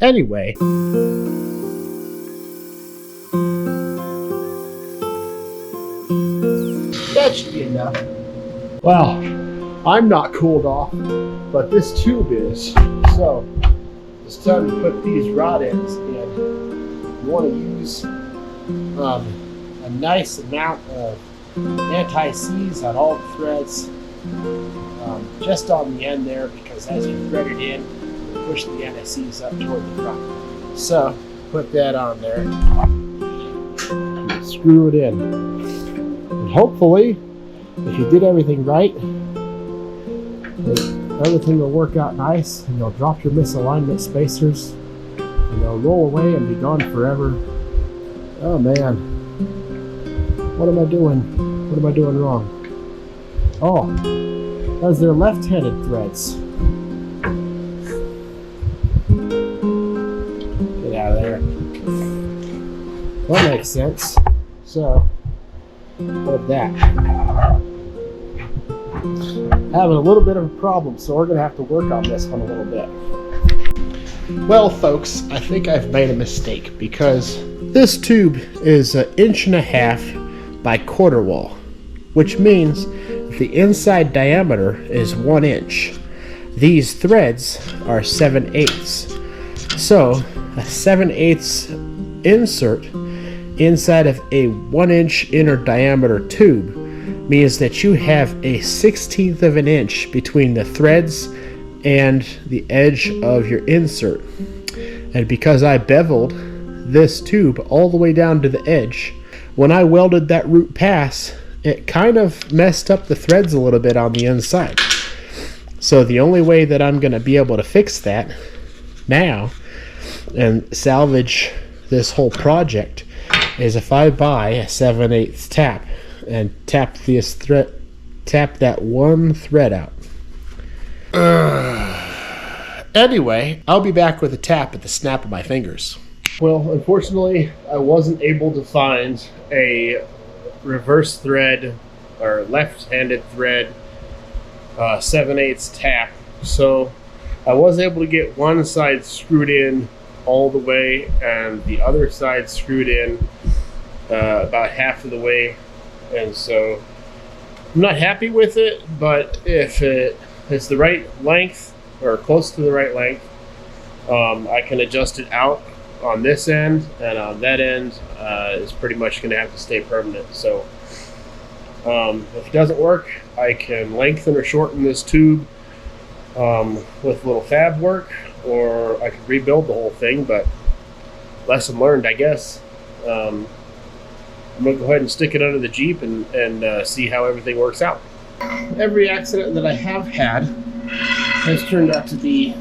Anyway, that should be enough. Well, I'm not cooled off, but this tube is. So it's time to put these rod ends in. You want to use a nice amount of anti-seize on all the threads, just on the end there, because as you thread it in, you push the anti-seize up toward the front. So put that on there, screw it in, and hopefully, if you did everything right, everything will work out nice, and you'll drop your misalignment spacers, and they'll roll away and be gone forever. Oh man, what am I doing? What am I doing wrong? Oh, those are left-handed threads. Get out of there. That makes sense. So, hold that. Having a little bit of a problem, so we're going to have to work on this one a little bit. Well, folks, I think I've made a mistake, because this tube is 1.5 inches by 1/4 wall, which means the inside diameter is 1 inch. These threads are 7/8. So a 7/8 insert inside of a 1 inch inner diameter tube means that you have a 1/16 of an inch between the threads and the edge of your insert. And because I beveled this tube all the way down to the edge, when I welded that root pass, it kind of messed up the threads a little bit on the inside. So the only way that I'm going to be able to fix that now and salvage this whole project is if I buy a 7/8 tap and tap that one thread out. Anyway, I'll be back with a tap at the snap of my fingers. Well, unfortunately, I wasn't able to find a reverse thread or left-handed thread 7/8 tap, so I was able to get one side screwed in all the way and the other side screwed in about half of the way, and so I'm not happy with it, but if it's the right length or close to the right length, I can adjust it out on this end, and on that end is pretty much going to have to stay permanent. So if it doesn't work, I can lengthen or shorten this tube with a little fab work, or I could rebuild the whole thing, but lesson learned, I guess. I'm going to go ahead and stick it under the Jeep and see how everything works out. Every accident that I have had has turned out to be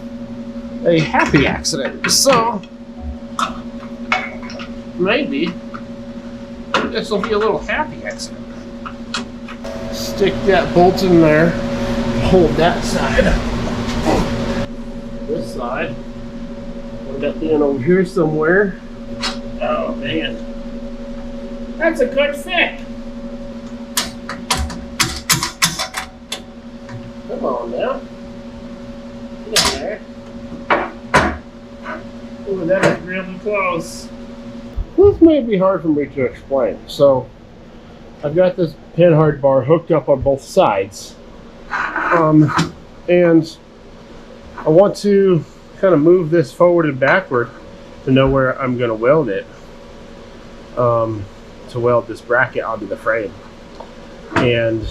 a happy accident, so maybe this will be a little happy accident. Stick that bolt in there, hold that side. This side, put that in over here somewhere. Oh man, that's a good fit. Come on now, get in there. Oh, that is really close. This may be hard for me to explain. So I've got this pinhard bar hooked up on both sides, and I want to kind of move this forward and backward to know where I'm going to weld it, to weld this bracket onto the frame. And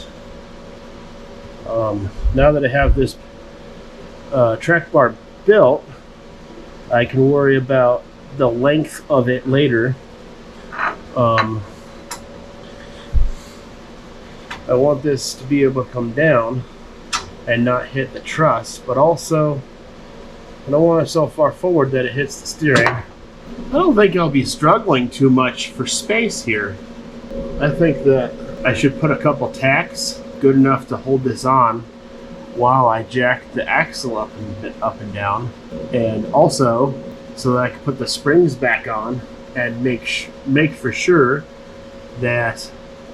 now that I have this track bar built, I can worry about the length of it later. I want this to be able to come down and not hit the truss, but also I don't want it so far forward that it hits the steering. I don't think I'll be struggling too much for space here. I think that I should put a couple tacks good enough to hold this on while I jack the axle up and down, and also so that I can put the springs back on and make for sure that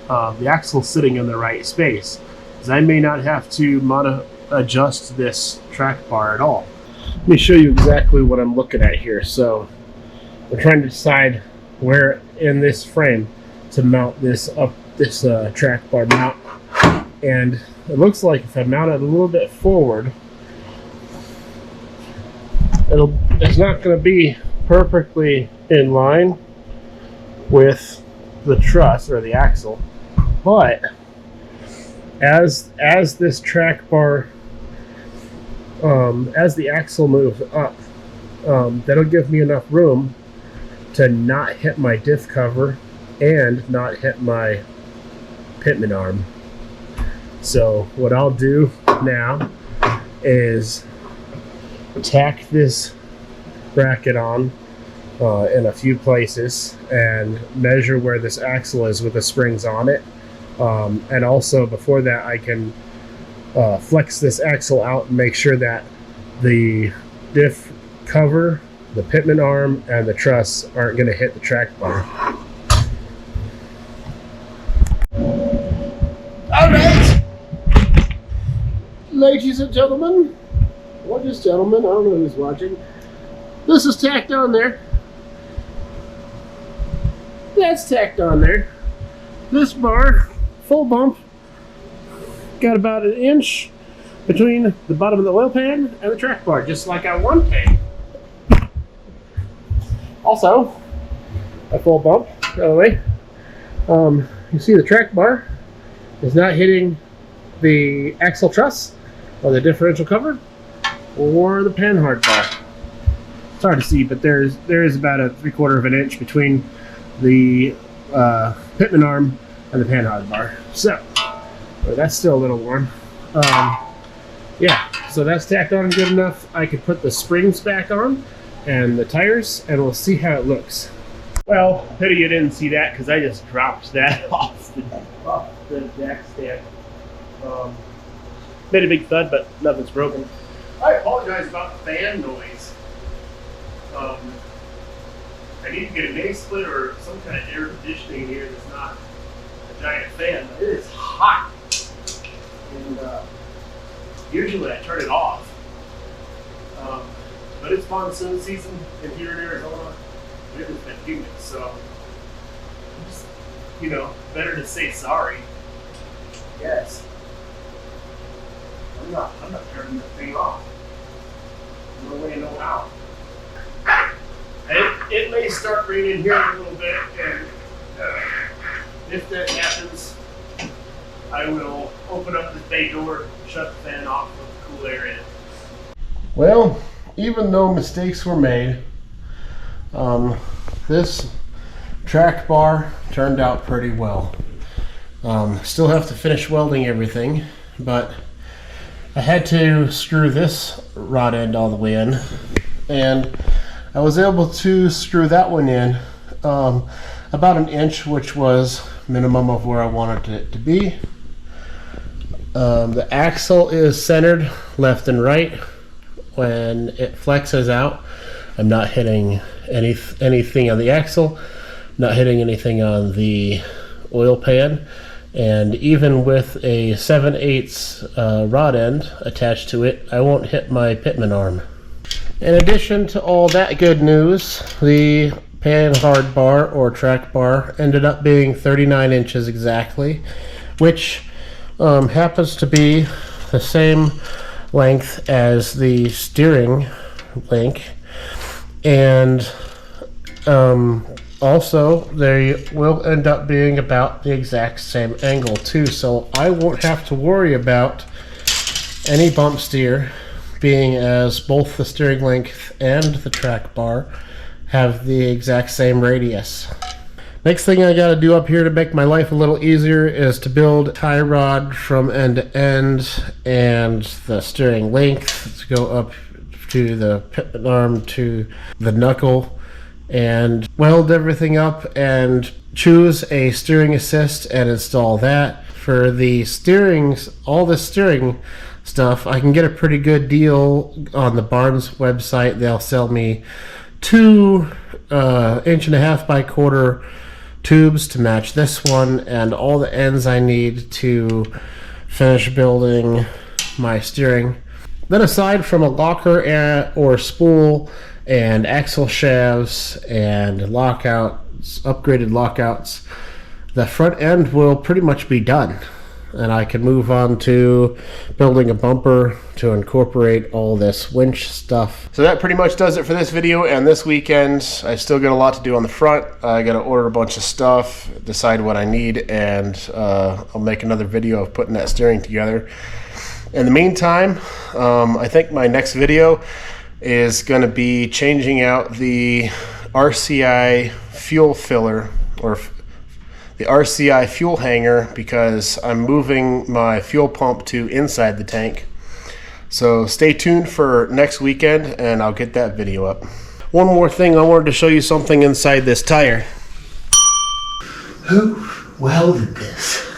the axle's sitting in the right space. Because I may not have to adjust this track bar at all. Let me show you exactly what I'm looking at here. So I'm trying to decide where in this frame to mount this track bar mount, and it looks like if I mount it a little bit forward, it's not going to be perfectly in line with the truss or the axle, but as this track bar as the axle moves up, that'll give me enough room to not hit my diff cover and not hit my pitman arm. So what I'll do now is tack this bracket on in a few places and measure where this axle is with the springs on it, and also before that I can flex this axle out and make sure that the diff cover, the pitman arm, and the truss aren't going to hit the track bar. Alright, ladies and gentlemen, or just gentlemen, I don't know who's watching, this is tacked on there. That's tacked on there. This bar, full bump, got about an inch between the bottom of the oil pan and the track bar, just like I wanted. Also, a full bump, by the way. You see the track bar is not hitting the axle truss or the differential cover or the panhard bar. It's hard to see, but there is about a 3/4 of an inch between the pitman arm and the panhard bar. So that's still a little warm. Yeah, so that's tacked on good enough. I could put the springs back on and the tires, and we'll see how it looks. Well, pity you didn't see that because I just dropped that off the jack stand. Made a big thud, but nothing's broken. I apologize about the fan noise. I need to get a main split or some kind of air conditioning here that's not a giant fan. It is hot. And usually I turn it off. But it's monsoon season in here in Arizona. It has been humid, so just, better to say sorry. Yes. I'm not turning the thing off. No way, no how. It may start raining here in a little bit, and if that happens, I will open up this bay door, shut the fan off with the cool air in it. Well, even though mistakes were made, this track bar turned out pretty well. Still have to finish welding everything, but I had to screw this rod end all the way in, and I was able to screw that one in about an inch, which was minimum of where I wanted it to be. The axle is centered left and right. When it flexes out, I'm not hitting anything on the axle, not hitting anything on the oil pan, and even with a 7/8 rod end attached to it, I won't hit my pitman arm. In addition to all that good news, the panhard bar or track bar ended up being 39 inches exactly, which happens to be the same length as the steering link, and also they will end up being about the exact same angle too, so I won't have to worry about any bump steer, being as both the steering length and the track bar have the exact same radius. Next thing I gotta do up here to make my life a little easier is to build a tie rod from end to end and the steering length to go up to the pitman arm to the knuckle, and weld everything up and choose a steering assist and install that. For the all the steering stuff, I can get a pretty good deal on the Barnes website. They'll sell me 2 1.5 by 1/4 tubes to match this one, and all the ends I need to finish building my steering. Then aside from a locker or spool and axle shafts and lockouts, upgraded lockouts, the front end will pretty much be done. And I can move on to building a bumper to incorporate all this winch stuff. So that pretty much does it for this video. And this weekend, I still got a lot to do on the front. I got to order a bunch of stuff, decide what I need, and I'll make another video of putting that steering together. In the meantime, I think my next video is going to be changing out the RCI fuel filler, or the RCI fuel hanger, because I'm moving my fuel pump to inside the tank. So stay tuned for next weekend and I'll get that video up. One more thing, I wanted to show you something inside this tire. Who welded this?